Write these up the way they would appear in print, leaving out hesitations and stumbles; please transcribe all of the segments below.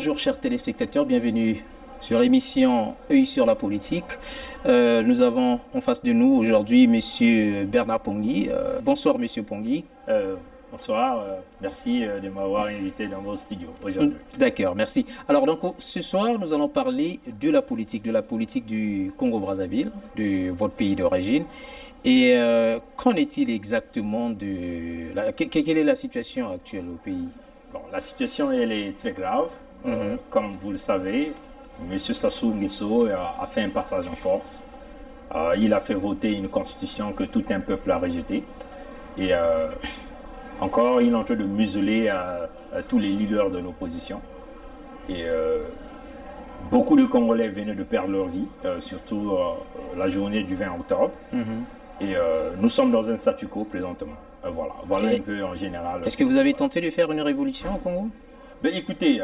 Bonjour chers téléspectateurs, bienvenue sur l'émission Œil sur la politique. Nous avons en face de nous aujourd'hui Monsieur Bernard Pongui. Bonsoir Monsieur Pongui. Bonsoir, merci de m'avoir invité dans vos studios aujourd'hui. D'accord, merci. Alors donc ce soir nous allons parler de la politique du Congo-Brazzaville, de votre pays d'origine. Et qu'en est-il exactement quelle est la situation actuelle au pays? Bon, la situation elle est très grave. Comme vous le savez, M. Sassou Nguesso a fait un passage en force. Il a fait voter une constitution que tout un peuple a rejetée. Et encore, il est en train de museler tous les leaders de l'opposition. Et beaucoup de Congolais venaient de perdre leur vie, surtout la journée du 20 octobre. Et nous sommes dans un statu quo présentement. Voilà un peu en général. Est-ce que vous avez tenté de faire une révolution au Congo? Ben, écoutez,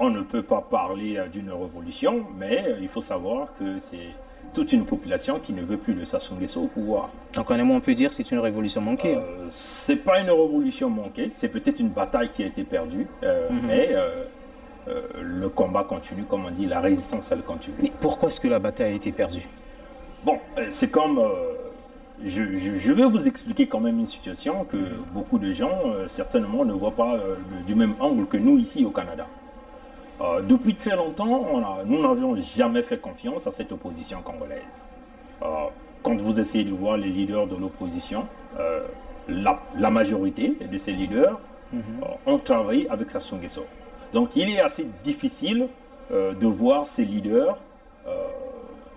on ne peut pas parler d'une révolution, mais il faut savoir que c'est toute une population qui ne veut plus de Sassou Nguesso au pouvoir. Donc en un mot, on peut dire que c'est une révolution manquée. C'est pas une révolution manquée, c'est peut-être une bataille qui a été perdue, mais le combat continue, comme on dit, la résistance elle continue. Mais pourquoi est-ce que la bataille a été perdue? Bon, c'est comme... je vais vous expliquer quand même une situation que beaucoup de gens, certainement, ne voient pas du même angle que nous ici au Canada. Depuis très longtemps, nous n'avions jamais fait confiance à cette opposition congolaise. Quand vous essayez de voir les leaders de l'opposition, la majorité de ces leaders ont travaillé avec Sassou Nguesso. Donc il est assez difficile de voir ces leaders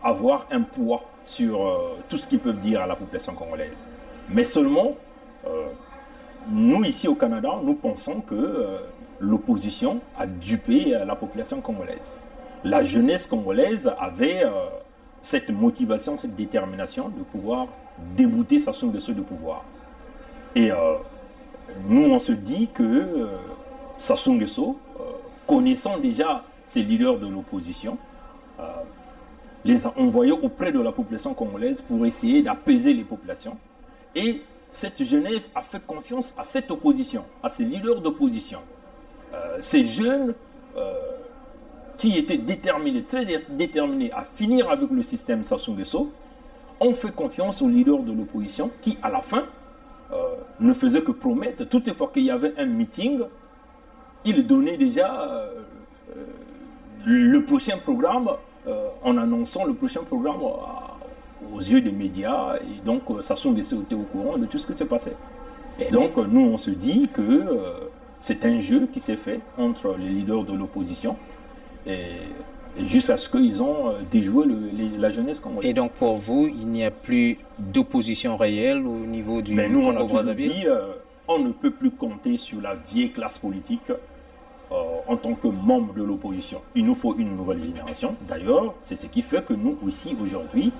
avoir un poids sur tout ce qu'ils peuvent dire à la population congolaise. Mais seulement, nous ici au Canada, nous pensons que l'opposition a dupé la population congolaise. La jeunesse congolaise avait cette motivation, cette détermination de pouvoir débouter Sassou Nguesso du pouvoir. Et nous, on se dit que Sassou Nguesso, connaissant déjà ces leaders de l'opposition, les a envoyés auprès de la population congolaise pour essayer d'apaiser les populations. Et cette jeunesse a fait confiance à cette opposition, à ces leaders d'opposition. Ces jeunes qui étaient déterminés, très déterminés à finir avec le système Sassou Nguesso, ont fait confiance aux leaders de l'opposition qui, à la fin, ne faisaient que promettre. Toutefois qu'il y avait un meeting, ils donnaient déjà le prochain programme en annonçant le prochain programme aux yeux des médias. Et donc, Sassou Nguesso était au courant de tout ce qui se passait. Et donc, nous, on se dit que c'est un jeu qui s'est fait entre les leaders de l'opposition et jusqu'à ce qu'ils ont déjoué la jeunesse congolaise. Et donc, pour vous, il n'y a plus d'opposition réelle au niveau du Congo-Brazzaville? On ne peut plus compter sur la vieille classe politique en tant que membre de l'opposition. Il nous faut une nouvelle génération. D'ailleurs, c'est ce qui fait que nous, ici, aujourd'hui,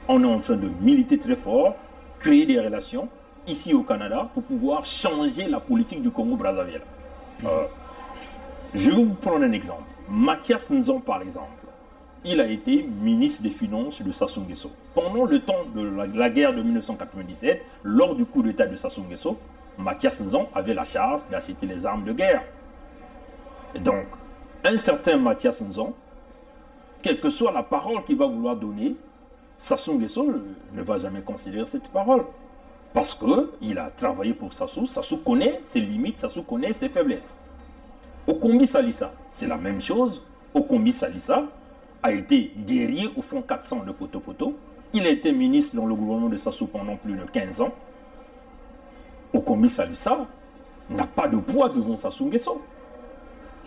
on est en train de militer très fort, créer des relations, ici au Canada, pour pouvoir changer la politique du Congo-Brazzaville. Je vais vous prendre un exemple. Mathias Nzon, par exemple, il a été ministre des Finances de Sassou Nguesso. Pendant le temps de la guerre de 1997, lors du coup d'État de Sassou Nguesso, Mathias Nzon avait la charge d'acheter les armes de guerre. Et donc, un certain Mathias Nzon, quelle que soit la parole qu'il va vouloir donner, Sassou Nguesso ne va jamais considérer cette parole. Parce qu'il a travaillé pour Sassou, Sassou connaît ses limites, Sassou connaît ses faiblesses. Okombi Salissa, c'est la même chose. Okombi Salissa a été guerrier au fond 400 de Poto-Poto. Il a été ministre dans le gouvernement de Sassou pendant plus de 15 ans. Okombi Salissa n'a pas de poids devant Sassou Nguesso.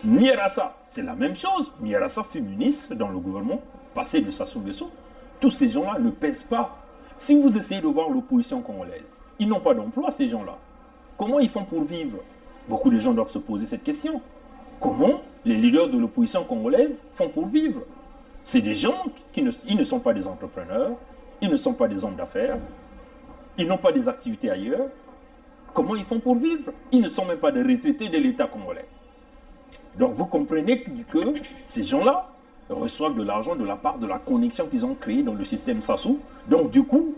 Nyerassa, c'est la même chose. Nyerassa fut ministre dans le gouvernement passé de Sassou Nguesso. Tous ces gens-là ne pèsent pas. Si vous essayez de voir l'opposition congolaise, ils n'ont pas d'emploi, ces gens-là. Comment ils font pour vivre? Beaucoup de gens doivent se poser cette question. Comment les leaders de l'opposition congolaise font pour vivre? C'est des gens qui ne sont pas des entrepreneurs, ils ne sont pas des hommes d'affaires, ils n'ont pas des activités ailleurs. Comment ils font pour vivre? Ils ne sont même pas des retraités de l'État congolais. Donc vous comprenez que ces gens-là reçoivent de l'argent de la part de la connexion qu'ils ont créée dans le système Sassou. Donc du coup,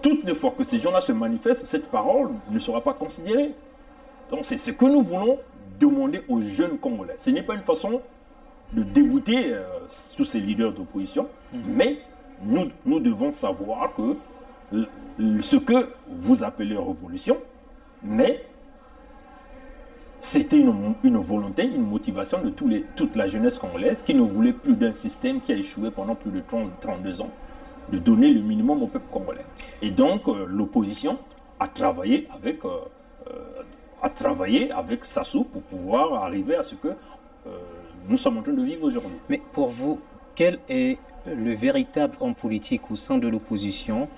toutes les fois que ces gens-là se manifestent, cette parole ne sera pas considérée. Donc c'est ce que nous voulons demander aux jeunes Congolais. Ce n'est pas une façon de débouter tous ces leaders d'opposition, mais nous devons savoir que ce que vous appelez révolution, mais c'était une volonté, une motivation de toute la jeunesse congolaise qui ne voulait plus d'un système qui a échoué pendant plus de 32 ans, de donner le minimum au peuple congolais. Et donc l'opposition a travaillé avec Sassou pour pouvoir arriver à ce que nous sommes en train de vivre aujourd'hui. Mais pour vous, quel est le véritable homme politique au sein de l'opposition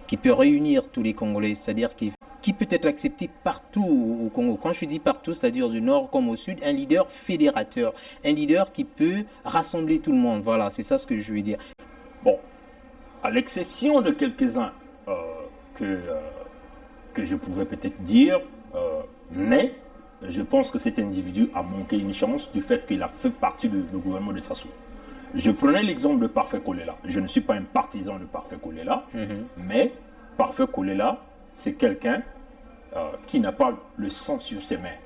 qui peut réunir tous les Congolais, c'est-à-dire qui peut être accepté partout au Congo? Quand je dis partout, c'est-à-dire du nord comme au sud, un leader fédérateur, un leader qui peut rassembler tout le monde. Voilà, c'est ça ce que je veux dire. Bon, à l'exception de quelques-uns que je pouvais peut-être dire, mais je pense que cet individu a manqué une chance du fait qu'il a fait partie du gouvernement de Sassou. Je prenais l'exemple de Parfait Kolela. Je ne suis pas un partisan de Parfait Kolela, mais Parfait Kolela, c'est quelqu'un qui n'a pas le sang sur ses mains.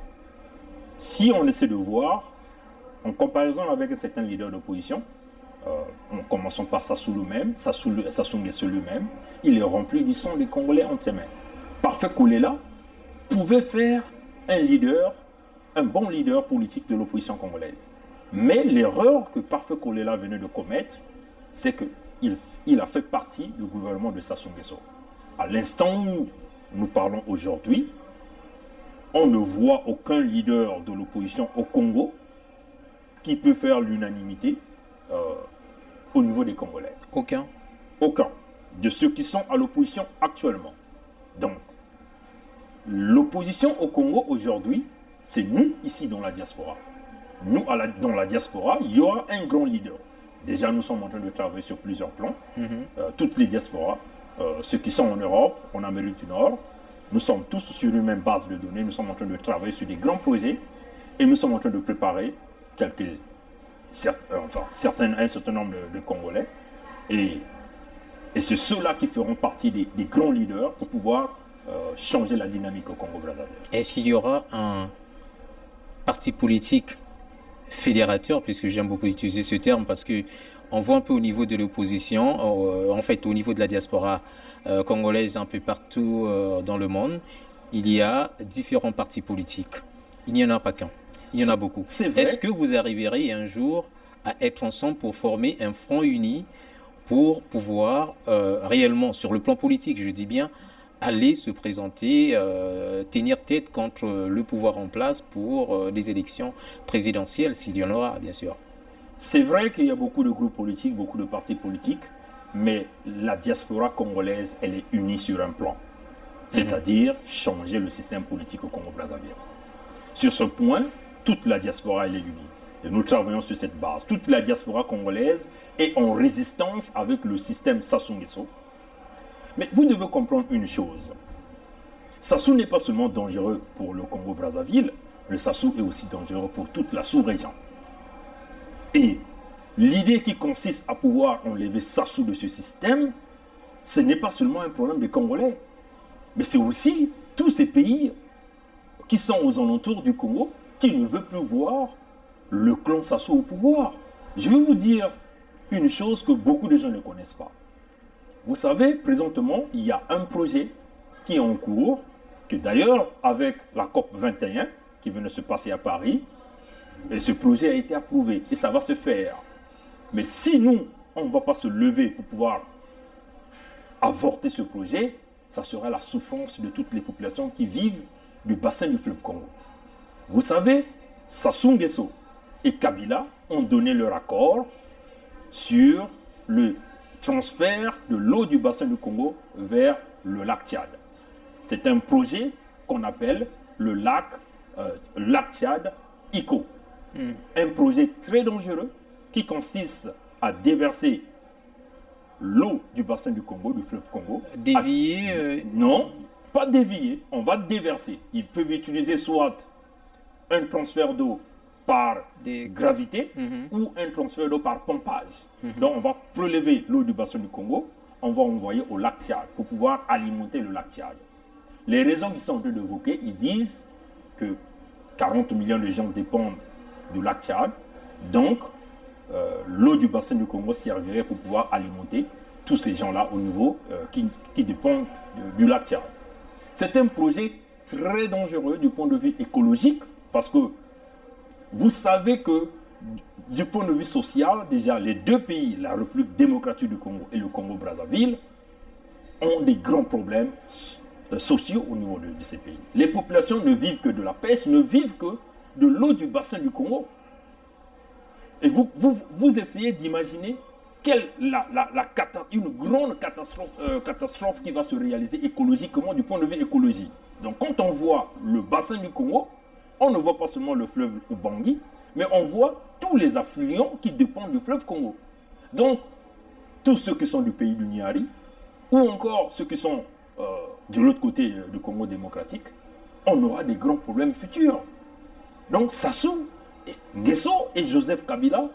Si on essaie de voir, en comparaison avec certains leaders d'opposition, en commençant par Sassou lui-même, Sassou Nguesso lui-même, il est rempli du sang des Congolais entre ses mains. Parfait Kolela pouvait faire un bon leader politique de l'opposition congolaise. Mais l'erreur que Parfait Kolela venait de commettre, c'est qu'il a fait partie du gouvernement de Sassou Nguesso. À l'instant où nous parlons aujourd'hui, on ne voit aucun leader de l'opposition au Congo qui peut faire l'unanimité au niveau des Congolais. Aucun. Aucun. De ceux qui sont à l'opposition actuellement. Donc, l'opposition au Congo aujourd'hui, c'est nous ici dans la diaspora. Nous, dans la diaspora, il y aura un grand leader. Déjà, nous sommes en train de travailler sur plusieurs plans. Toutes les diasporas, ceux qui sont en Europe, en Amérique du Nord, nous sommes tous sur une même base de données. Nous sommes en train de travailler sur des grands projets et nous sommes en train de préparer un certain nombre de Congolais. Et c'est ceux-là qui feront partie des grands leaders pour pouvoir changer la dynamique au Congo-Brazzaville. Est-ce qu'il y aura un parti politique fédérateur, puisque j'aime beaucoup utiliser ce terme, parce que on voit un peu au niveau de l'opposition, en fait au niveau de la diaspora congolaise un peu partout dans le monde, il y a différents partis politiques. Il n'y en a pas qu'un, il y en a beaucoup. Est-ce que vous arriverez un jour à être ensemble pour former un front uni pour pouvoir réellement, sur le plan politique, je dis bien, aller se présenter, tenir tête contre le pouvoir en place pour des élections présidentielles, s'il y en aura, bien sûr? C'est vrai qu'il y a beaucoup de groupes politiques, beaucoup de partis politiques, mais la diaspora congolaise, elle est unie sur un plan. C'est-à-dire changer le système politique au Congo-Brazzaville. Sur ce point, toute la diaspora, elle est unie. Et nous travaillons sur cette base. Toute la diaspora congolaise est en résistance avec le système Sassou Nguesso. Mais vous devez comprendre une chose. Sassou n'est pas seulement dangereux pour le Congo-Brazzaville, le Sassou est aussi dangereux pour toute la sous-région. Et l'idée qui consiste à pouvoir enlever Sassou de ce système, ce n'est pas seulement un problème des Congolais, mais c'est aussi tous ces pays qui sont aux alentours du Congo qui ne veulent plus voir le clan Sassou au pouvoir. Je vais vous dire une chose que beaucoup de gens ne connaissent pas. Vous savez, présentement, il y a un projet qui est en cours, que d'ailleurs, avec la COP 21, qui vient de se passer à Paris, et ce projet a été approuvé, et ça va se faire. Mais si nous, on ne va pas se lever pour pouvoir avorter ce projet, ça sera la souffrance de toutes les populations qui vivent du bassin du fleuve Congo. Vous savez, Sassou Nguesso et Kabila ont donné leur accord sur le transfert de l'eau du bassin du Congo vers le lac Tchad. C'est un projet qu'on appelle le lac Tchad ICO. Un projet très dangereux qui consiste à déverser l'eau du bassin du Congo, du fleuve Congo. Dévier Non, pas dévier, on va déverser. Ils peuvent utiliser soit un transfert d'eau par gravité ou un transfert d'eau par pompage. Donc on va prélever l'eau du bassin du Congo, on va envoyer au lac Tchad pour pouvoir alimenter le lac Tchad. Les raisons qui sont en train d'évoquer, ils disent que 40 millions de gens dépendent du lac Tchad. Donc, l'eau du bassin du Congo servirait pour pouvoir alimenter tous ces gens-là au niveau qui dépendent du lac Tchad. C'est un projet très dangereux du point de vue écologique parce que vous savez que du point de vue social, déjà les deux pays, la République démocratique du Congo et le Congo-Brazzaville, ont des grands problèmes sociaux au niveau de ces pays. Les populations ne vivent que de la pêche, ne vivent que de l'eau du bassin du Congo. Et vous essayez d'imaginer une grande catastrophe qui va se réaliser écologiquement du point de vue écologique. Donc quand on voit le bassin du Congo, on ne voit pas seulement le fleuve Ubangi, mais on voit tous les affluents qui dépendent du fleuve Congo. Donc, tous ceux qui sont du pays du Niari, ou encore ceux qui sont de l'autre côté du Congo démocratique, on aura des grands problèmes futurs. Donc, Sassou Nguesso et Joseph Kabila,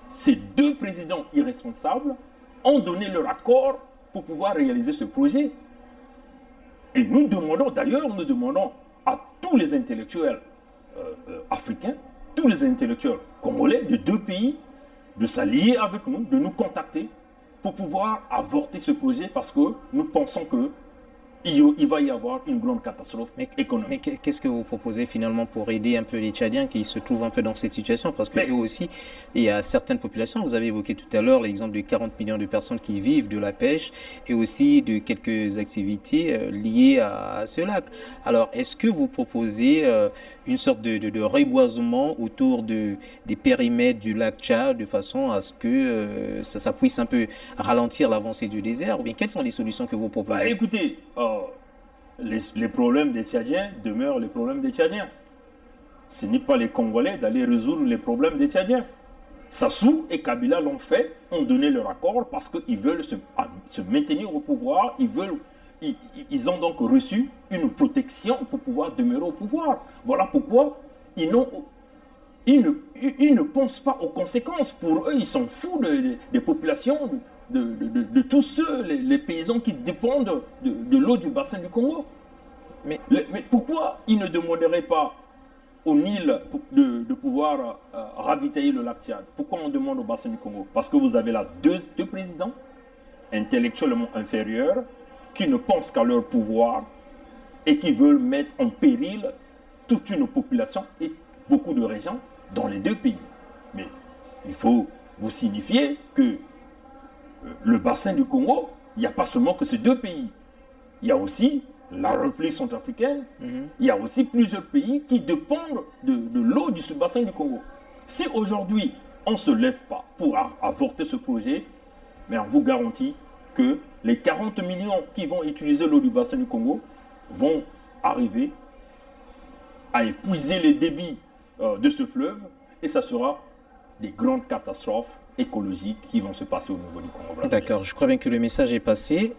ces deux présidents irresponsables, ont donné leur accord pour pouvoir réaliser ce projet. Et nous demandons à tous les intellectuels africains, tous les intellectuels congolais de deux pays, de s'allier avec nous, de nous contacter pour pouvoir avorter ce projet parce que nous pensons qu'il va y avoir une grande catastrophe économique. Mais qu'est-ce que vous proposez finalement pour aider un peu les Tchadiens qui se trouvent un peu dans cette situation? Parce que eux aussi, il y a certaines populations, vous avez évoqué tout à l'heure l'exemple de 40 millions de personnes qui vivent de la pêche et aussi de quelques activités liées à ce lac. Alors, est-ce que vous proposez une sorte de reboisement autour des périmètres du lac Tchad de façon à ce que ça puisse un peu ralentir l'avancée du désert? Ou bien quelles sont les solutions que vous proposez? Écoutez, les problèmes des Tchadiens demeurent les problèmes des Tchadiens. Ce n'est pas les Congolais d'aller résoudre les problèmes des Tchadiens. Sassou et Kabila l'ont fait, ont donné leur accord parce qu'ils veulent se maintenir au pouvoir, ils ont donc reçu une protection pour pouvoir demeurer au pouvoir. Voilà pourquoi ils ne pensent pas aux conséquences. Pour eux, ils sont fous des populations, de tous ceux, les paysans qui dépendent de l'eau du bassin du Congo. Mais pourquoi ils ne demanderaient pas au Nil de pouvoir ravitailler le lac Tchad? Pourquoi on demande au bassin du Congo? Parce que vous avez là deux présidents intellectuellement inférieurs qui ne pensent qu'à leur pouvoir et qui veulent mettre en péril toute une population et beaucoup de régions dans les deux pays. Mais il faut vous signifier que le bassin du Congo, il n'y a pas seulement que ces deux pays. Il y a aussi la République centrafricaine, il y a aussi plusieurs pays qui dépendent de l'eau du bassin du Congo. Si aujourd'hui, on ne se lève pas pour avorter ce projet, mais on vous garantit que les 40 millions qui vont utiliser l'eau du bassin du Congo vont arriver à épuiser les débits de ce fleuve et ça sera des grandes catastrophes écologiques qui vont se passer au niveau du Congo. D'accord, je crois bien que le message est passé.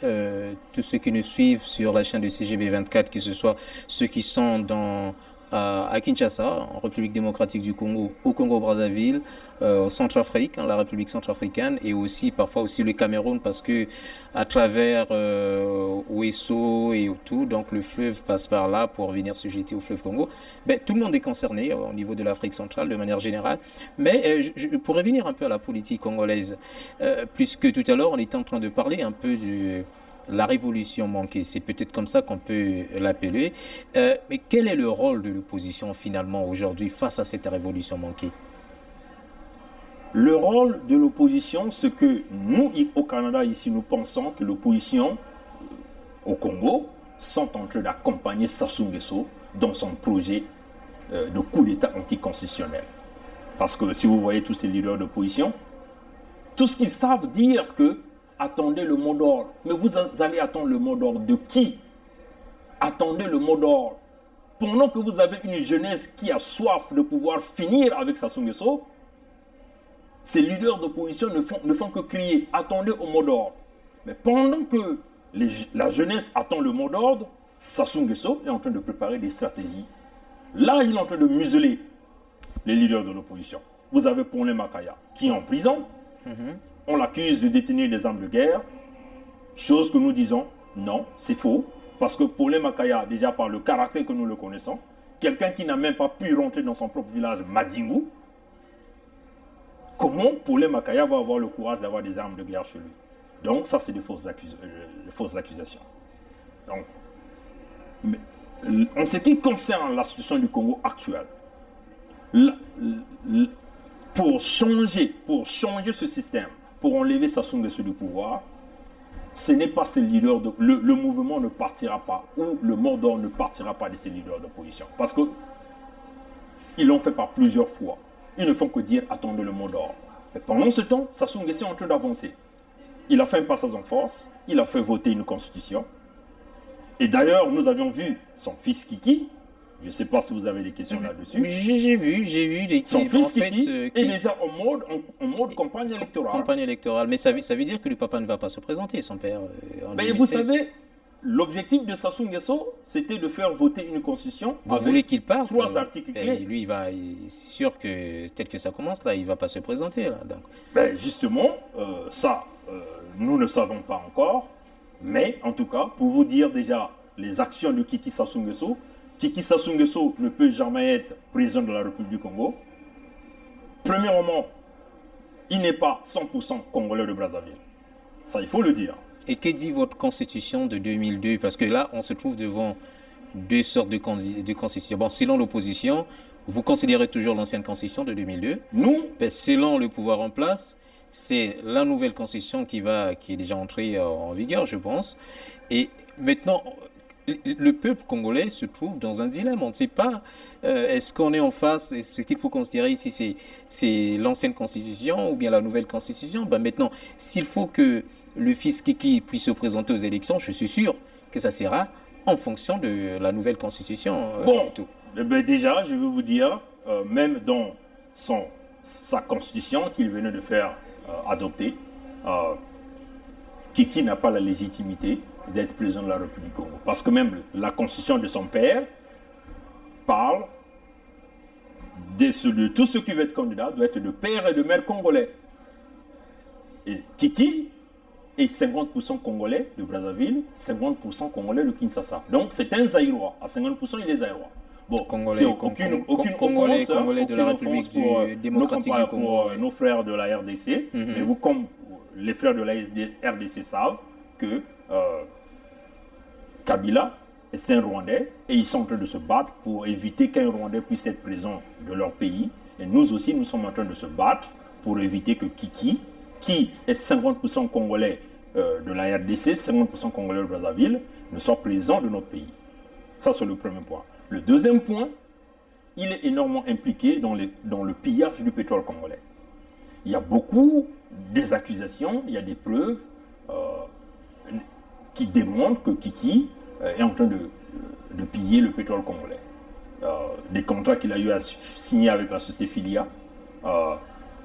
Tous ceux qui nous suivent sur la chaîne de CGB24, que ce soit ceux qui sont à Kinshasa, en République démocratique du Congo, au Congo-Brazzaville, au Centrafrique, la République centrafricaine, et aussi parfois aussi le Cameroun, parce que à travers Ouesso et tout, donc le fleuve passe par là pour venir se jeter au fleuve Congo. Ben, tout le monde est concerné au niveau de l'Afrique centrale de manière générale. Mais pour revenir un peu à la politique congolaise, puisque tout à l'heure on était en train de parler un peu de la révolution manquée, c'est peut-être comme ça qu'on peut l'appeler. Mais quel est le rôle de l'opposition finalement aujourd'hui face à cette révolution manquée? Le rôle de l'opposition, c'est que nous, au Canada, ici, nous pensons que l'opposition au Congo sont en train d'accompagner Sassou Nguesso dans son projet de coup d'État anticonstitutionnel. Parce que si vous voyez tous ces leaders d'opposition, tout ce qu'ils savent dire que attendez le mot d'ordre. Mais vous allez attendre le mot d'ordre de qui? Attendez le mot d'ordre. Pendant que vous avez une jeunesse qui a soif de pouvoir finir avec Sassou Nguesso, ces leaders d'opposition ne font que crier, attendez au mot d'ordre. Mais pendant que la jeunesse attend le mot d'ordre, Sassou Nguesso est en train de préparer des stratégies. Là, il est en train de museler les leaders de l'opposition. Vous avez Paulin Makaya, qui est en prison. On l'accuse de détenir des armes de guerre. Chose que nous disons, non, c'est faux. Parce que Paulin Makaya, déjà par le caractère que nous le connaissons, quelqu'un qui n'a même pas pu rentrer dans son propre village, Madingu, comment Paulin Makaya va avoir le courage d'avoir des armes de guerre chez lui? Donc ça, c'est des fausses accusations. Donc, mais, en ce qui concerne la situation du Congo actuelle, pour changer ce système, pour enlever Sassou Nguesso du pouvoir, ce n'est pas ces leaders, le mouvement ne partira pas, ou le mot d'ordre ne partira pas de ces leaders d'opposition. Parce qu'ils l'ont fait par plusieurs fois. Ils ne font que dire attendez le mot d'ordre. Pendant ce temps, Sassou Nguesso est en train d'avancer. Il a fait un passage en force, il a fait voter une constitution. Et d'ailleurs, nous avions vu son fils Kiki. Je ne sais pas si vous avez des questions là-dessus. J'ai vu. Son fils Kiki est déjà en mode campagne électorale. Campagne électorale. Mais ça veut dire que le papa ne va pas se présenter, son père, en 2016. Vous savez, l'objectif de Sassou Nguesso, c'était de faire voter une constitution. Vous voulez qu'il parte? 3 articles clés. Lui, c'est sûr que, tel que ça commence, là, il ne va pas se présenter. Là, donc. Justement, nous ne savons pas encore. Mais en tout cas, pour vous dire déjà les actions de Kiki Sassou Nguesso, Kiki Sassou Nguesso ne peut jamais être président de la République du Congo. Premièrement, il n'est pas 100% congolais de Brazzaville. Ça, il faut le dire. Et que dit votre constitution de 2002? Parce que là, on se trouve devant deux sortes de constitutions. Bon, selon l'opposition, vous considérez toujours l'ancienne constitution de 2002. Nous, selon le pouvoir en place, c'est la nouvelle constitution qui est déjà entrée en vigueur, je pense. Et maintenant, le peuple congolais se trouve dans un dilemme. On ne sait pas, est-ce qu'on est en face, ce qu'il faut considérer ici, c'est l'ancienne constitution ou bien la nouvelle constitution. Maintenant, s'il faut que le fils Kiki puisse se présenter aux élections, je suis sûr que ça sera en fonction de la nouvelle constitution. Déjà, je veux vous dire, même dans sa constitution qu'il venait de faire adopter, Kiki n'a pas la légitimité d'être président de la République du Congo. Parce que même la constitution de son père parle de tout ce qui veut être candidat doit être de père et de mère congolais. Et Kiki est 50% congolais de Brazzaville, 50% congolais de Kinshasa. Donc c'est un Zaïrois. À 50%, il est Zaïrois. Bon, Congolais, Congolais de la République démocratique du Congo. Nos frères de la RDC, mais vous, comme les frères de la RDC savent que Kabila est un Rwandais et ils sont en train de se battre pour éviter qu'un Rwandais puisse être président de leur pays. Et nous aussi, nous sommes en train de se battre pour éviter que Kiki, qui est 50% congolais de la RDC, 50% congolais de Brazzaville, ne soit président de notre pays. Ça, c'est le premier point. Le deuxième point, il est énormément impliqué dans le pillage du pétrole congolais. Il y a beaucoup d'accusations, il y a des preuves qui démontrent que Kiki est en train de piller le pétrole congolais. Des contrats qu'il a eu à signer avec la société Filia.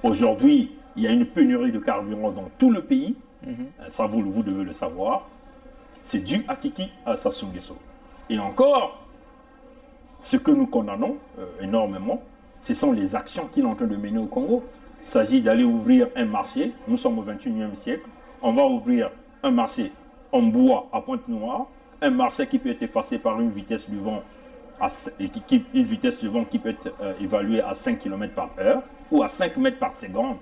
Aujourd'hui, il y a une pénurie de carburant dans tout le pays. Ça, vous devez le savoir. C'est dû à Kiki Sassou Nguesso. Et encore, ce que nous condamnons énormément, ce sont les actions qu'il est en train de mener au Congo. Il s'agit d'aller ouvrir un marché. Nous sommes au 21e siècle. On va ouvrir un marché en bois à Pointe-Noire, un marché qui peut être effacé par une vitesse du vent, qui peut être évaluée à 5 km par heure ou à 5 mètres par seconde.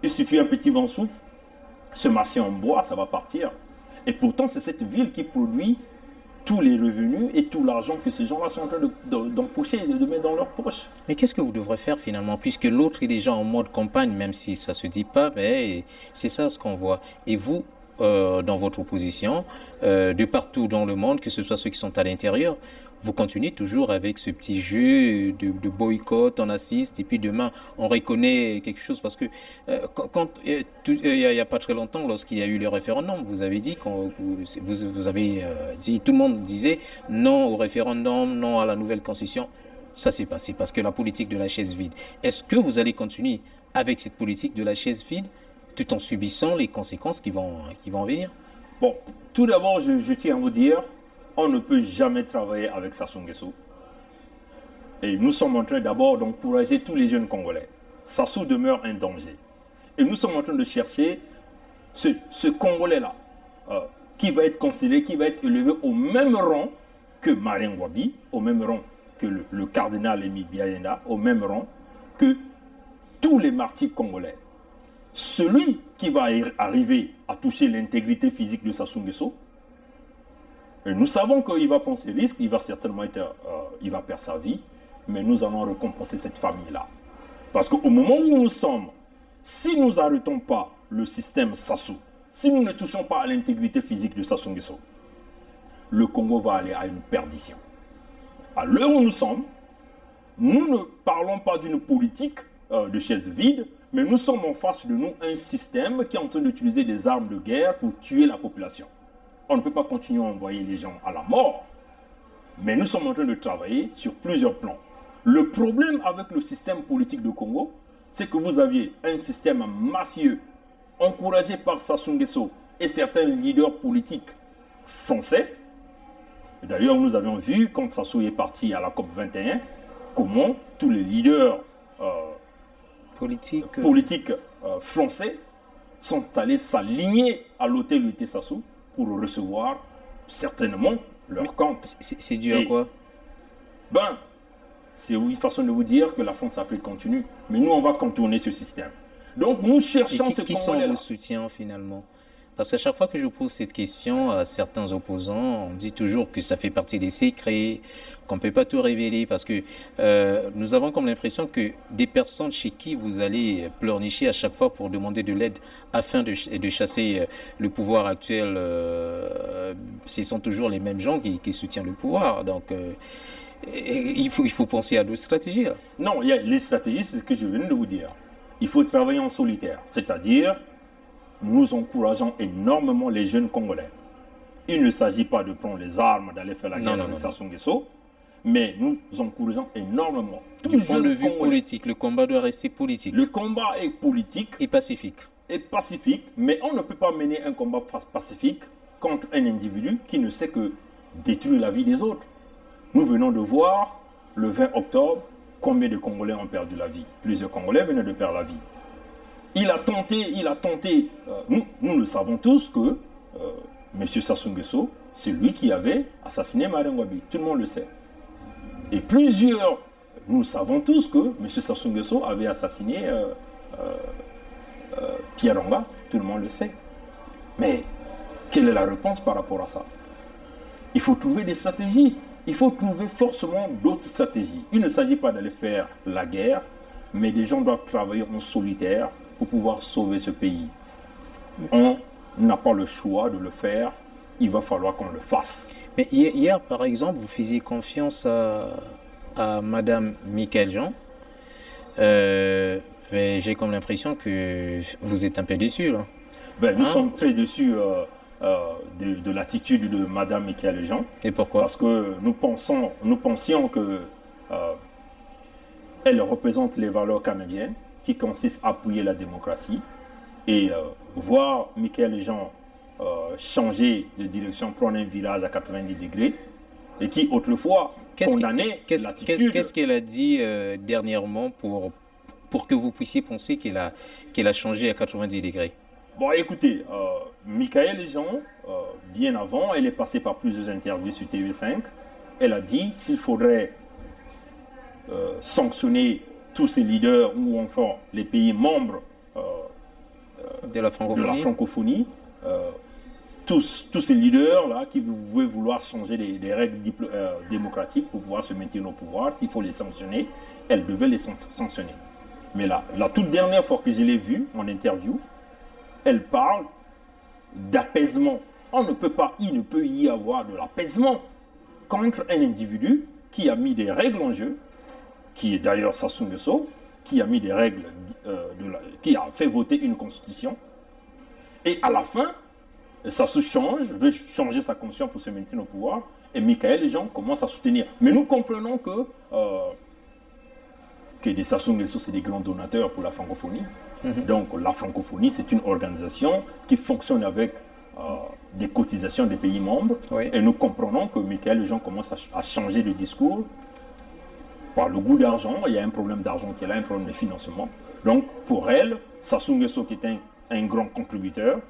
Il suffit un petit vent souffle, ce marché en bois, ça va partir. Et pourtant, c'est cette ville qui produit tous les revenus et tout l'argent que ces gens-là sont en train d'empocher et de mettre dans leur poche. Mais qu'est-ce que vous devrez faire finalement, puisque l'autre est déjà en mode campagne, même si ça ne se dit pas, mais c'est ça ce qu'on voit. Et vous, dans votre opposition, de partout dans le monde, que ce soit ceux qui sont à l'intérieur, vous continuez toujours avec ce petit jeu de boycott, on assiste, et puis demain, on reconnaît quelque chose. Parce que il n'y a pas très longtemps, lorsqu'il y a eu le référendum, vous avez dit, vous avez dit, tout le monde disait non au référendum, non à la nouvelle constitution. Ça s'est passé parce que la politique de la chaise vide. Est-ce que vous allez continuer avec cette politique de la chaise vide tout en subissant les conséquences qui vont venir? Bon, tout d'abord, je tiens à vous dire, on ne peut jamais travailler avec Sassou Nguesso. Et nous sommes en train d'abord d'encourager tous les jeunes Congolais. Sassou demeure un danger. Et nous sommes en train de chercher ce Congolais-là, qui va être considéré, qui va être élevé au même rang que Marien Ngouabi, au même rang que le cardinal Émile Biayenda au même rang que tous les martyrs congolais. Celui qui va arriver à toucher l'intégrité physique de Sassou Nguesso, et nous savons qu'il va prendre ses risques, il va certainement il va perdre sa vie, mais nous allons récompenser cette famille-là. Parce qu'au moment où nous sommes, si nous n'arrêtons pas le système Sassou, si nous ne touchons pas à l'intégrité physique de Sassou Nguesso, le Congo va aller à une perdition. À l'heure où nous sommes, nous ne parlons pas d'une politique de chaises vides, mais nous sommes en face de nous un système qui est en train d'utiliser des armes de guerre pour tuer la population. On ne peut pas continuer à envoyer les gens à la mort, mais nous sommes en train de travailler sur plusieurs plans. Le problème avec le système politique du Congo, c'est que vous aviez un système mafieux encouragé par Sassou Nguesso et certains leaders politiques français. D'ailleurs, nous avions vu, quand Sassou est parti à la COP 21, comment tous les leaders politiques français sont allés s'aligner à l'hôtel où était Sassou pour recevoir certainement leur compte. C'est dû à quoi? Ben, c'est une façon de vous dire que la France-Afrique continue, mais nous, on va contourner ce système. Donc, nous cherchons ce qui sont vos soutiens finalement? Parce qu'à chaque fois que je pose cette question à certains opposants, on dit toujours que ça fait partie des secrets, qu'on ne peut pas tout révéler, parce que nous avons comme l'impression que des personnes chez qui vous allez pleurnicher à chaque fois pour demander de l'aide afin de chasser le pouvoir actuel, ce sont toujours les mêmes gens qui soutiennent le pouvoir. Donc, il faut penser à d'autres stratégies. Là. Non, il y a les stratégies, c'est ce que je viens de vous dire. Il faut travailler en solitaire, c'est-à-dire nous encourageons énormément les jeunes Congolais. Il ne s'agit pas de prendre les armes, d'aller faire la guerre avec Sassou Nguesso, mais nous encourageons énormément. Du point de vue politique, le combat doit rester politique. Le combat est politique. Et pacifique. Et pacifique, mais on ne peut pas mener un combat pacifique contre un individu qui ne sait que détruire la vie des autres. Nous venons de voir, le 20 octobre, combien de Congolais ont perdu la vie. Plusieurs Congolais venaient de perdre la vie. Il a tenté, nous le savons tous que M. Sassou Nguesso, c'est lui qui avait assassiné Marien Ngouabi. Tout le monde le sait. Et nous savons tous que M. Sassou Nguesso avait assassiné Pierre Onga. Tout le monde le sait. Mais quelle est la réponse par rapport à ça? Il faut trouver des stratégies. Il faut trouver forcément d'autres stratégies. Il ne s'agit pas d'aller faire la guerre, mais des gens doivent travailler en solitaire pour pouvoir sauver ce pays. On n'a pas le choix de le faire, il va falloir qu'on le fasse. Mais hier, par exemple, vous faisiez confiance à Madame Michaëlle Jean, mais j'ai comme l'impression que vous êtes un peu déçu. Là. Ben, nous sommes très déçus de l'attitude de Madame Michaëlle Jean. Et pourquoi? Parce que nous pensions que elle représente les valeurs canadiennes, qui consiste à appuyer la démocratie, et voir Michaëlle Jean changer de direction, prendre un virage à 90 degrés, et qui autrefois condamnait l'attitude. Qu'est-ce qu'elle a dit dernièrement pour que vous puissiez penser qu'elle a changé à 90 degrés? Bon, écoutez, Michaëlle Jean, bien avant, elle est passée par plusieurs interviews sur TV5. Elle a dit s'il faudrait sanctionner tous ces leaders ou enfin les pays membres de la francophonie, tous ces leaders-là qui voudraient vouloir changer des règles démocratiques pour pouvoir se maintenir au pouvoir, s'il faut les sanctionner, elle devait les sanctionner. Mais là, la toute dernière fois que je l'ai vue en interview, elle parle d'apaisement. Il ne peut y avoir de l'apaisement contre un individu qui a mis des règles en jeu, qui est d'ailleurs Sassou Nguesso, qui a mis des règles, qui a fait voter une constitution. Et à la fin, Sassou veut changer sa constitution pour se maintenir au pouvoir, et Michaëlle Jean commence à soutenir. Mais nous comprenons que des Sassou Nguesso, c'est des grands donateurs pour la francophonie. Donc la francophonie, c'est une organisation qui fonctionne avec des cotisations des pays membres. Oui. Et nous comprenons que Michaëlle Jean commence à changer de discours par le goût d'argent. Il y a un problème d'argent qui est là, un problème de financement. Donc pour elle, Sassou Nguesso, qui est un grand contributeur,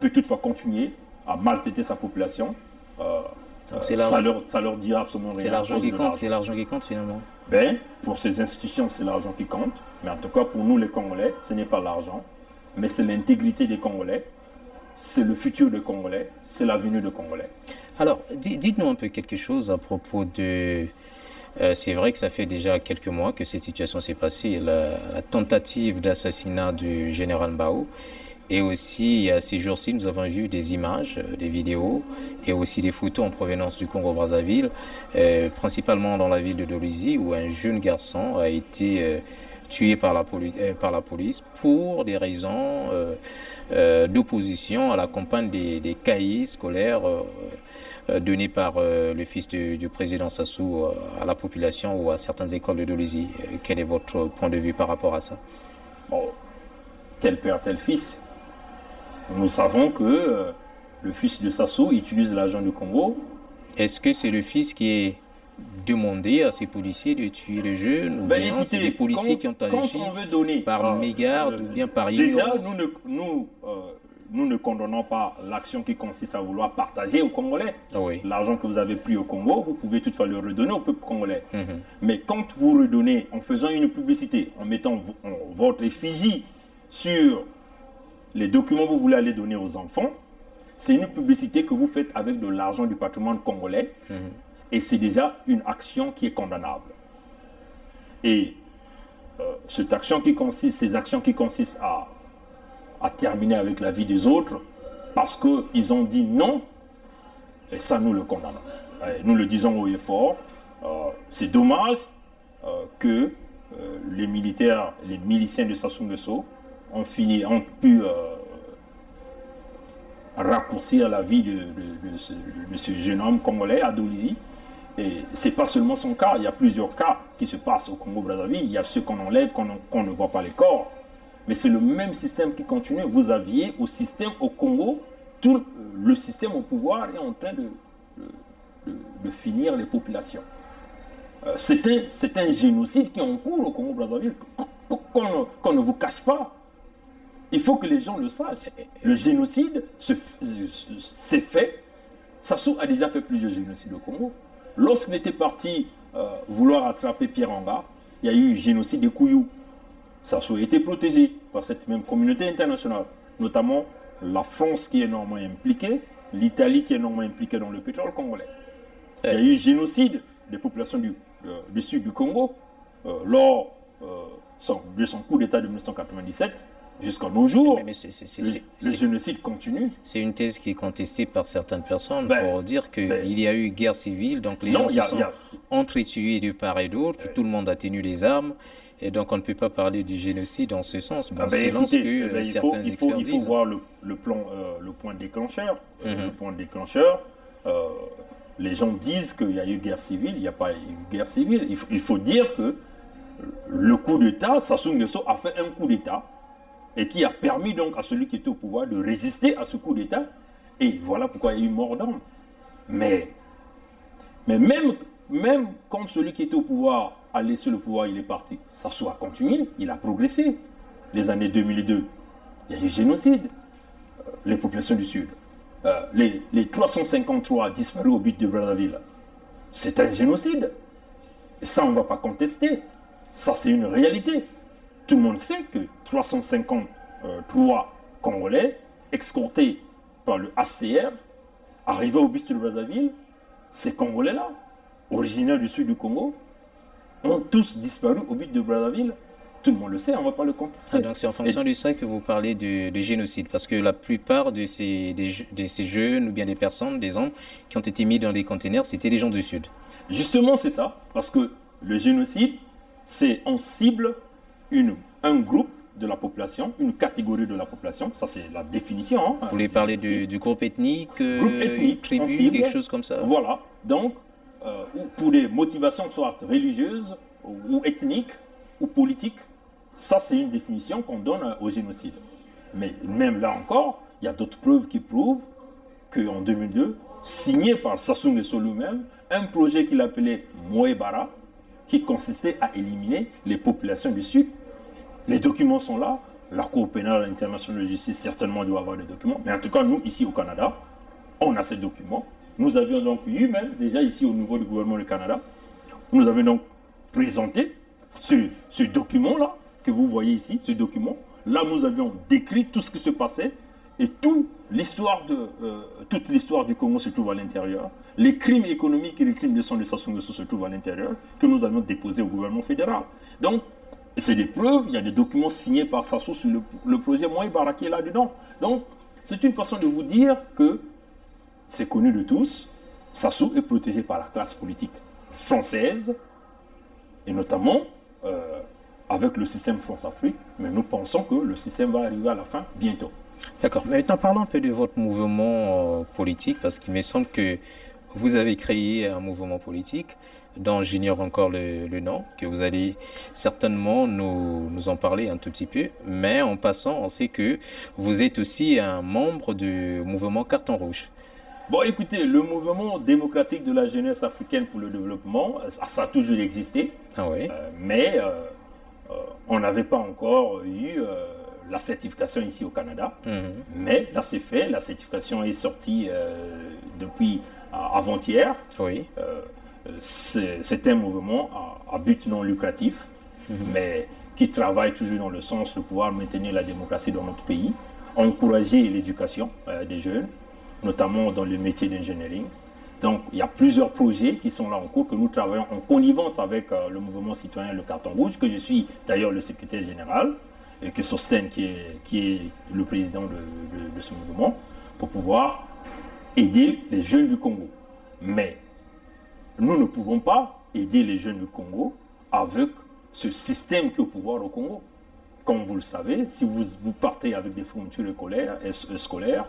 peut toutefois continuer à maltraiter sa population c'est ça leur dira absolument rien. c'est l'argent qui compte, c'est l'argent qui compte finalement. Ben, pour ces institutions, c'est l'argent qui compte. Mais en tout cas, pour nous, les Congolais, ce n'est pas l'argent, mais c'est l'intégrité des Congolais, c'est le futur des Congolais, c'est l'avenir des Congolais. Alors, dites-nous un peu quelque chose à propos de... c'est vrai que ça fait déjà quelques mois que cette situation s'est passée, la tentative d'assassinat du général Mbao. Et aussi, ces jours-ci, nous avons vu des images, des vidéos et aussi des photos en provenance du Congo-Brazzaville, principalement dans la ville de Dolisie, où un jeune garçon a été tué par la police pour des raisons d'opposition à la campagne des cahiers scolaires donnés par le fils du président Sassou à la population ou à certaines écoles de Dolisie. Quel est votre point de vue par rapport à ça? Bon, tel père, tel fils. Nous savons que le fils de Sassou utilise l'argent du Congo. Est-ce que c'est le fils qui est demandé à ces policiers de tuer le jeune ou bien Écoutez, c'est les policiers qui ont agi par mégarde ou bien par ignorance? Déjà, nous ne condamnons pas l'action qui consiste à vouloir partager aux Congolais. Oui. L'argent que vous avez pris au Congo, vous pouvez toutefois le redonner au peuple congolais. Mais quand vous redonnez en faisant une publicité, en mettant votre effigie sur les documents que vous voulez aller donner aux enfants, c'est une publicité que vous faites avec de l'argent du patrimoine congolais et c'est déjà une action qui est condamnable. Et ces actions qui consistent à terminer avec la vie des autres parce qu'ils ont dit non, et ça nous le condamnons. Et nous le disons haut et fort. C'est dommage que les miliciens de Sassou Nguesso ont pu raccourcir la vie de ce jeune homme congolais à Dolisie. Et ce n'est pas seulement son cas, il y a plusieurs cas qui se passent au Congo-Brazzaville. Il y a ceux qu'on enlève, qu'on ne voit pas les corps. Mais c'est le même système qui continue. Vous aviez au système au Congo, tout le système au pouvoir est en train de finir les populations. C'est un génocide qui est en cours au Congo-Brazzaville, qu'on ne vous cache pas. Il faut que les gens le sachent. Le génocide s'est fait. Sassou a déjà fait plusieurs génocides au Congo. Lorsqu'il était parti vouloir attraper Pierre Anga, il y a eu le génocide des Kouyou. Sassou a été protégé par cette même communauté internationale, notamment la France qui est énormément impliquée, l'Italie qui est énormément impliquée dans le pétrole congolais. Il y a eu le génocide des populations du sud du Congo lors de son coup d'État de 1997. Jusqu'à nos jours, le génocide continue. C'est une thèse qui est contestée par certaines personnes pour dire qu'il y a eu guerre civile, donc les gens se sont entretués de part et d'autre, tout le monde a tenu les armes, et donc on ne peut pas parler du génocide en ce sens. Bon, c'est que certains experts disent. Il faut voir le point déclencheur. Le point déclencheur, les gens disent qu'il y a eu guerre civile, il n'y a pas eu guerre civile. Il faut dire que le coup d'État, Sassou Nguesso a fait un coup d'État, et qui a permis donc à celui qui était au pouvoir de résister à ce coup d'État. Et voilà pourquoi il y a eu mort d'homme. Mais même quand celui qui était au pouvoir a laissé le pouvoir, il est parti, Sassou a continué, il a progressé. Les années 2002, il y a eu génocide. Les populations du Sud. Les 353 disparus au but de Brazzaville, c'est un génocide. Et ça, on ne va pas contester. Ça, c'est une réalité. Tout le monde sait que 353 Congolais escortés par le HCR, arrivés au but de Brazzaville, ces Congolais-là, originaires du sud du Congo, ont tous disparu au but de Brazzaville. Tout le monde le sait, on ne va pas le contester. Donc c'est en fonction de ça que vous parlez de génocide, parce que la plupart de ces jeunes ou bien des personnes, des hommes qui ont été mis dans des containers, c'était des gens du Sud. Justement, c'est ça, parce que le génocide, c'est on cible un groupe de la population, une catégorie de la population, ça c'est la définition. Hein. Vous voulez parler du groupe ethnique, tribu, quelque chose comme ça? Voilà, donc pour des motivations soit religieuses ou ethniques ou politiques, ça c'est une définition qu'on donne au génocide. Mais même là encore, il y a d'autres preuves qui prouvent qu'en 2002, signé par Sassou Nguesso lui-même, un projet qu'il appelait Moebara, qui consistait à éliminer les populations du Sud. Les documents sont là. La Cour pénale internationale de justice certainement doit avoir des documents. Mais en tout cas, nous, ici au Canada, on a ces documents. nous avions donc eu même, déjà ici au niveau du gouvernement du Canada, nous avions donc présenté ce document-là, que vous voyez ici, ce document. Là, nous avions décrit tout ce qui se passait et toute l'histoire du Congo se trouve à l'intérieur. Les crimes économiques et les crimes de sang de Sassou Nguesso se trouvent à l'intérieur, que nous avions déposés au gouvernement fédéral. Donc, c'est des preuves, il y a des documents signés par Sassou sur le projet Moi Baraki est là-dedans. Donc, c'est une façon de vous dire que c'est connu de tous, Sassou est protégé par la classe politique française, et notamment avec le système France-Afrique, mais nous pensons que le système va arriver à la fin bientôt. D'accord. Maintenant, parlons un peu de votre mouvement politique, parce qu'il me semble que vous avez créé un mouvement politique dont j'ignore encore le nom, que vous allez certainement nous en parler un tout petit peu. Mais en passant, on sait que vous êtes aussi un membre du mouvement Carton Rouge. Bon, écoutez, le mouvement démocratique de la jeunesse africaine pour le développement, ça a toujours existé, Ah oui. mais on n'avait pas encore eu la certification ici au Canada. Mais là, c'est fait. La certification est sortie depuis avant-hier. Oui. C'est un mouvement à but non lucratif, mais qui travaille toujours dans le sens de pouvoir maintenir la démocratie dans notre pays, encourager l'éducation des jeunes, notamment dans le métier d'ingénierie. Donc, il y a plusieurs projets qui sont là en cours, que nous travaillons en connivence avec le mouvement citoyen Le Carton Rouge, que je suis d'ailleurs le secrétaire général, et que Sosten, qui est le président de ce mouvement, pour pouvoir aider les jeunes du Congo. Mais nous ne pouvons pas aider les jeunes du Congo avec ce système qui est au pouvoir au Congo. Comme vous le savez, si vous partez avec des fournitures scolaires,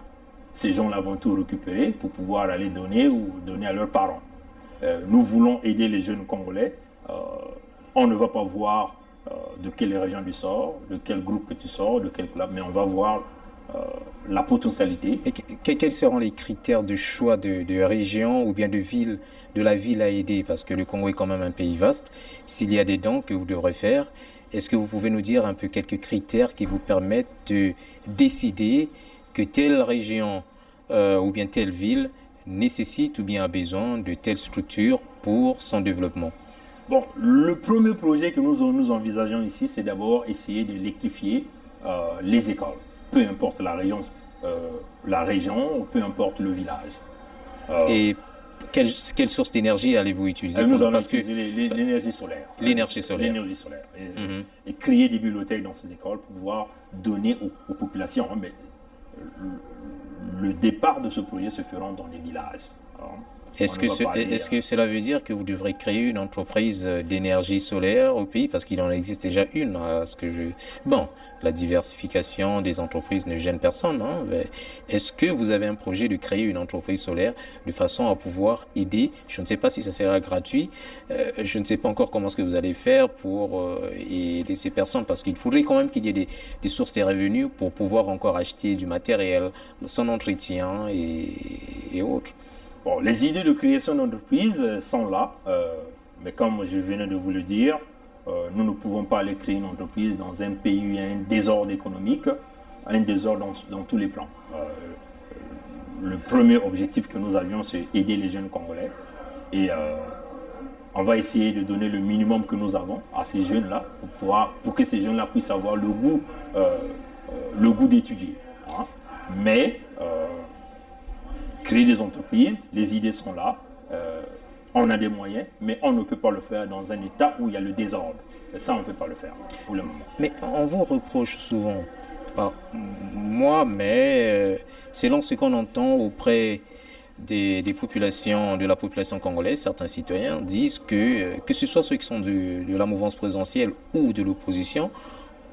ces gens-là vont tout récupérer pour pouvoir aller donner ou donner à leurs parents. Nous voulons aider les jeunes Congolais. On ne va pas voir de quelle région tu sors, de quel groupe que tu sors, de quel club, mais on va voir la potentialité. Et quels seront les critères de choix de région ou bien de la ville à aider? Parce que le Congo est quand même un pays vaste. S'il y a des dons que vous devrez faire, est-ce que vous pouvez nous dire un peu quelques critères qui vous permettent de décider que telle région ou bien telle ville nécessite ou bien a besoin de telle structure pour son développement? Bon, le premier projet que nous envisageons ici, c'est d'abord essayer d'électrifier les écoles, peu importe la région, peu importe le village. Et quelle source d'énergie allez-vous utiliser? Nous allons utiliser l'énergie solaire. L'énergie solaire. L'énergie solaire. Et créer des bibliothèques dans ces écoles pour pouvoir donner aux populations. Mais le départ de ce projet se fera dans les villages. Alors, est-ce que cela veut dire que vous devrez créer une entreprise d'énergie solaire au pays? Parce qu'il en existe déjà une. Bon, la diversification des entreprises ne gêne personne. Hein, est-ce que vous avez un projet de créer une entreprise solaire de façon à pouvoir aider? Je ne sais pas si ça sera gratuit. Je ne sais pas encore comment est-ce que vous allez faire pour aider ces personnes. Parce qu'il faudrait quand même qu'il y ait des sources de revenus pour pouvoir encore acheter du matériel, son entretien et autres. Bon, les idées de création d'entreprise sont là, mais comme je venais de vous le dire, nous ne pouvons pas aller créer une entreprise dans un pays où il y a un désordre économique, un désordre dans tous les plans. Le premier objectif que nous avions, c'est aider les jeunes Congolais. Et on va essayer de donner le minimum que nous avons à ces jeunes-là pour que ces jeunes-là puissent avoir le goût d'étudier. Hein. Mais créer des entreprises, les idées sont là, on a des moyens, mais on ne peut pas le faire dans un état où il y a le désordre. Et ça, on ne peut pas le faire pour le moment. Mais on vous reproche souvent, pas moi, mais selon ce qu'on entend auprès des populations, de la population congolaise, certains citoyens disent que ce soit ceux qui sont de la mouvance présidentielle ou de l'opposition,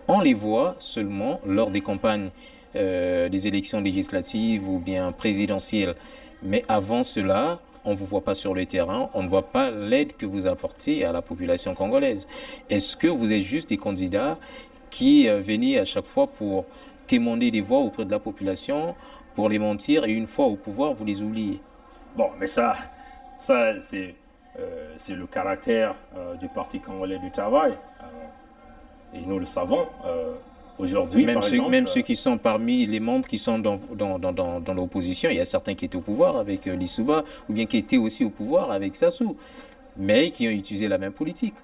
on les voit seulement lors des campagnes des élections législatives ou bien présidentielles. Mais avant cela, on ne vous voit pas sur le terrain, on ne voit pas l'aide que vous apportez à la population congolaise. Est-ce que vous êtes juste des candidats qui venaient à chaque fois pour quémander des voix auprès de la population, pour les mentir, et une fois au pouvoir, vous les oubliez? Bon, mais ça c'est le caractère du Parti congolais du travail. Et nous le savons. Aujourd'hui, Même par ceux, exemple, même ceux qui sont parmi les membres qui sont dans l'opposition, il y a certains qui étaient au pouvoir avec Lissouba, ou bien qui étaient aussi au pouvoir avec Sassou, mais qui ont utilisé la même politique.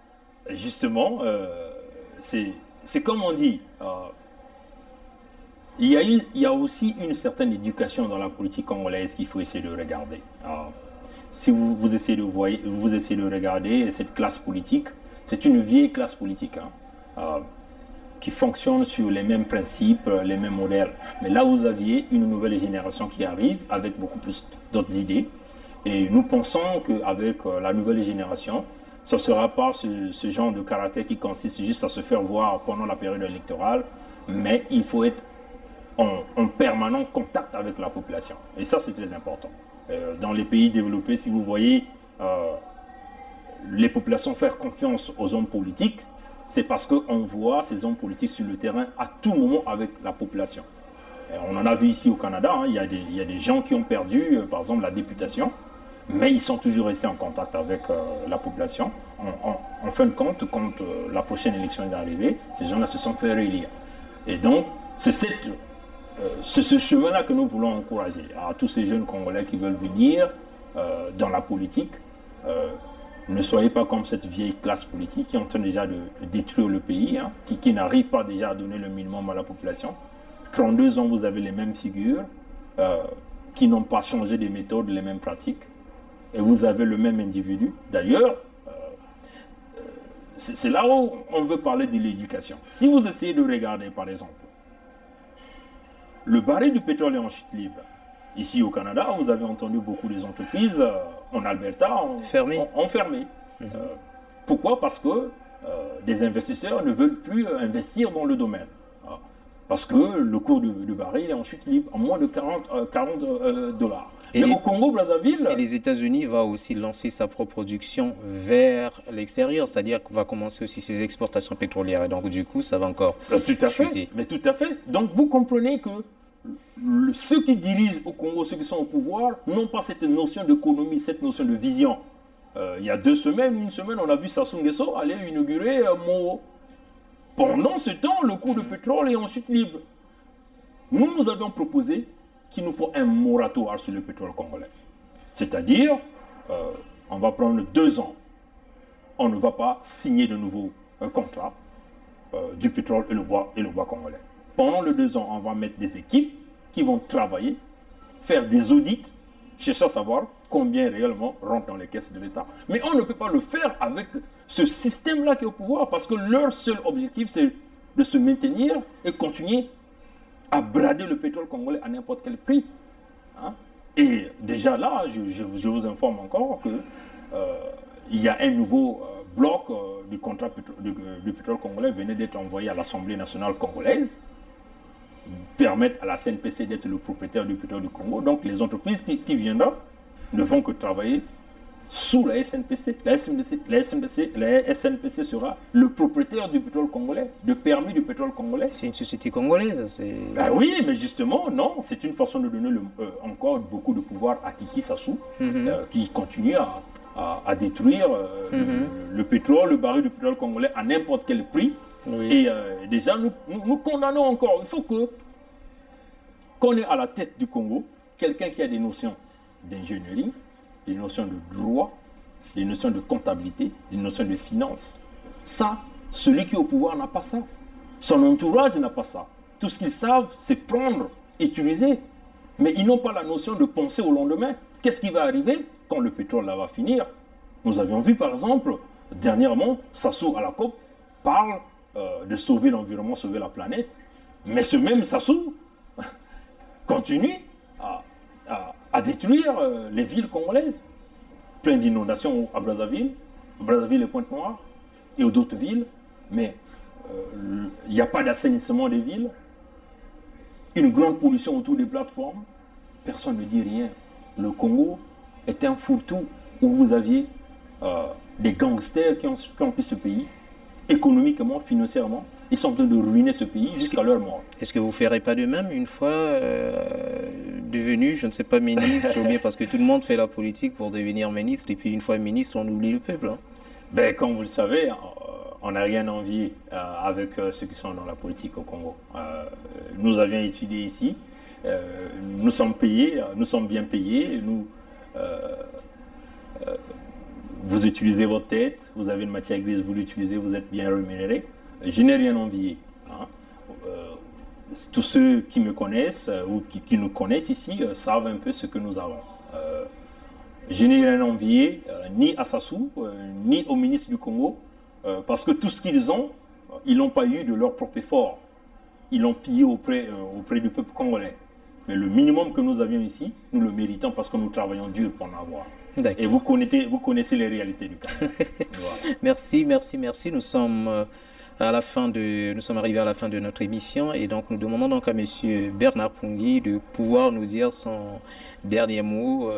justement, c'est comme on dit, il y a aussi une certaine éducation dans la politique congolaise qu'il faut essayer de regarder. Si vous essayez vous essayez de regarder cette classe politique, c'est une vieille classe politique, hein, qui fonctionne sur les mêmes principes, les mêmes modèles. Mais là, vous aviez une nouvelle génération qui arrive avec beaucoup plus d'autres idées. Et nous pensons qu'avec la nouvelle génération, ce ne sera pas ce genre de caractère qui consiste juste à se faire voir pendant la période électorale, mais il faut être en permanent contact avec la population. Et ça, c'est très important. Dans les pays développés, si vous voyez les populations faire confiance aux hommes politiques, c'est parce qu'on voit ces hommes politiques sur le terrain à tout moment avec la population. Et on en a vu ici au Canada, hein, il y a des gens qui ont perdu, par exemple, la députation, mais ils sont toujours restés en contact avec la population. En fin de compte, quand la prochaine élection est arrivée, ces gens-là se sont fait réélire. Et donc, c'est ce chemin-là que nous voulons encourager à tous ces jeunes Congolais qui veulent venir dans la politique. Ne soyez pas comme cette vieille classe politique qui est en train déjà de détruire le pays, hein, qui n'arrive pas déjà à donner le minimum à la population. 32 ans, vous avez les mêmes figures qui n'ont pas changé des méthodes, les mêmes pratiques. Et vous avez le même individu. D'ailleurs, c'est là où on veut parler de l'éducation. Si vous essayez de regarder, par exemple, le baril du pétrole est en chute libre. Ici au Canada, vous avez entendu beaucoup des entreprises en Alberta ont fermé. Pourquoi? Parce que des investisseurs ne veulent plus investir dans le domaine. Parce que le cours du baril est en chute libre, à moins de 40 dollars. Mais au Congo-Brazzaville... Et les États-Unis vont aussi lancer sa propre production vers l'extérieur, c'est-à-dire qu'on va commencer aussi ses exportations pétrolières. Et donc, du coup, ça va encore tout à chuter. Fait, mais tout à fait. Donc, vous comprenez que ceux qui dirigent au Congo, ceux qui sont au pouvoir, n'ont pas cette notion d'économie, cette notion de vision. Il y a une semaine, on a vu Sassou Nguesso aller inaugurer Moro. Pendant ce temps, le cours du pétrole est en chute libre. Nous avions proposé qu'il nous faut un moratoire sur le pétrole congolais. C'est-à-dire, on va prendre 2 ans. On ne va pas signer de nouveaux contrats du pétrole et le bois congolais. Pendant les 2 ans, on va mettre des équipes qui vont travailler, faire des audits, chercher à savoir combien réellement rentre dans les caisses de l'État. Mais on ne peut pas le faire avec ce système-là qui est au pouvoir, parce que leur seul objectif, c'est de se maintenir et continuer à brader le pétrole congolais à n'importe quel prix. Hein? Et déjà là, je vous informe encore qu'il y a un nouveau bloc du contrat du pétrole congolais venait d'être envoyé à l'Assemblée nationale congolaise, permettre à la CNPC d'être le propriétaire du pétrole du Congo. Donc les entreprises qui viendront ne vont que travailler sous la SNPC. La SNPC sera le propriétaire du pétrole congolais, de permis du pétrole congolais. C'est une société congolaise. Ben oui, mais justement, non. C'est une façon de donner encore beaucoup de pouvoir à Kiki Sassou, qui continue à détruire le pétrole, le baril du pétrole congolais à n'importe quel prix. Oui. Et déjà, nous condamnons encore. Il faut qu'on ait à la tête du Congo quelqu'un qui a des notions d'ingénierie, des notions de droit, des notions de comptabilité, des notions de finance. Ça, celui qui est au pouvoir n'a pas ça. Son entourage n'a pas ça. Tout ce qu'ils savent, c'est prendre, utiliser. Mais ils n'ont pas la notion de penser au lendemain. Qu'est-ce qui va arriver quand le pétrole là va finir? Nous avions vu par exemple, dernièrement, Sassou à la COP parle de sauver l'environnement, sauver la planète. Mais ce même Sassou continue à détruire les villes congolaises. Plein d'inondations à Brazzaville et Pointe-Noire, et d'autres villes. Mais il n'y a pas d'assainissement des villes. Une grande pollution autour des plateformes. Personne ne dit rien. Le Congo est un fourre-tout où vous aviez des gangsters qui ont pris ce pays, économiquement, financièrement. Ils sont en train de ruiner ce pays jusqu'à leur mort. Est-ce que vous ne ferez pas de même une fois devenu, je ne sais pas, ministre, ou bien parce que tout le monde fait la politique pour devenir ministre, et puis une fois ministre, on oublie le peuple. Hein. Ben, comme vous le savez, on n'a rien à envier avec ceux qui sont dans la politique au Congo. Nous avions étudié ici, nous sommes payés, nous sommes bien payés, vous utilisez votre tête, vous avez une matière grise, vous l'utilisez, vous êtes bien rémunéré. Je n'ai rien à envier. Hein. Tous ceux qui me connaissent ou qui nous connaissent ici savent un peu ce que nous avons. Je n'ai rien à envier ni à Sassou, ni au ministre du Congo, parce que tout ce qu'ils ont, ils l'ont pas eu de leur propre effort. Ils l'ont pillé auprès du peuple congolais. Mais le minimum que nous avions ici, nous le méritons parce que nous travaillons dur pour en avoir. Et vous connaissez les réalités du Canada. Voilà. Merci. Nous sommes arrivés à la fin de notre émission et donc nous demandons donc à Monsieur Bernard Pungui de pouvoir nous dire son dernier mot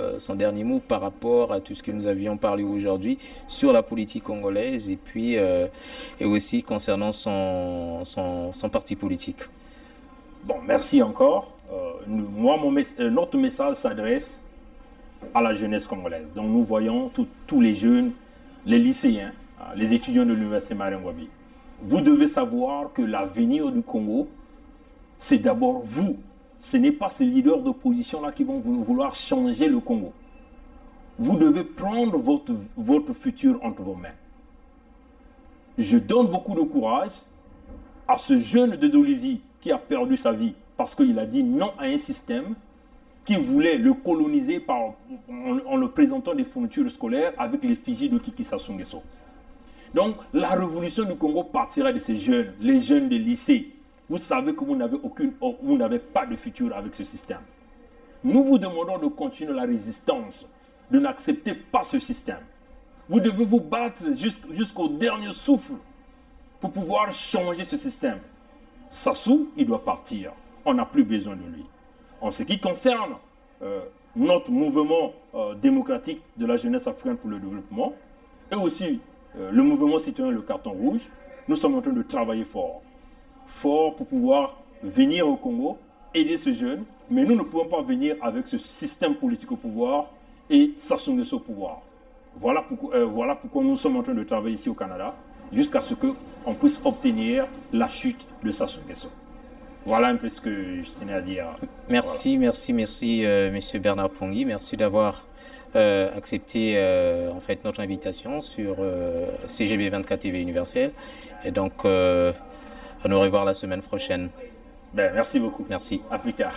par rapport à tout ce que nous avions parlé aujourd'hui sur la politique congolaise et puis et aussi concernant son parti politique. Bon, merci encore. Notre message s'adresse à la jeunesse congolaise. Donc nous voyons tous les jeunes, les lycéens, les étudiants de l'université Marangwabi. Vous devez savoir que l'avenir du Congo, c'est d'abord vous. Ce n'est pas ces leaders d'opposition-là qui vont vouloir changer le Congo. Vous devez prendre votre futur entre vos mains. Je donne beaucoup de courage à ce jeune de Dolisie qui a perdu sa vie parce qu'il a dit non à un système qui voulait le coloniser en le présentant des fournitures scolaires avec l'effigie de Kiki Sassou Nguesso. Donc, la révolution du Congo partira de ces jeunes, les jeunes des lycées. Vous savez que vous n'avez pas de futur avec ce système. Nous vous demandons de continuer la résistance, de n'accepter pas ce système. Vous devez vous battre jusqu'au dernier souffle pour pouvoir changer ce système. Sassou, il doit partir. On n'a plus besoin de lui. En ce qui concerne notre mouvement démocratique de la jeunesse africaine pour le développement, et aussi le mouvement citoyen Le Carton Rouge, nous sommes en train de travailler fort pour pouvoir venir au Congo, aider ces jeunes, mais nous ne pouvons pas venir avec ce système politique au pouvoir et Sassou Nguesso au pouvoir. Voilà pourquoi nous sommes en train de travailler ici au Canada, jusqu'à ce qu'on puisse obtenir la chute de Sassou Nguesso. Voilà un peu ce que je tenais à dire. Merci, voilà. merci, Monsieur Bernard Pungui. Merci d'avoir accepté en fait notre invitation sur CGB 24 TV Universel. Et donc, à nous revoir la semaine prochaine. Merci beaucoup. Merci. À plus tard.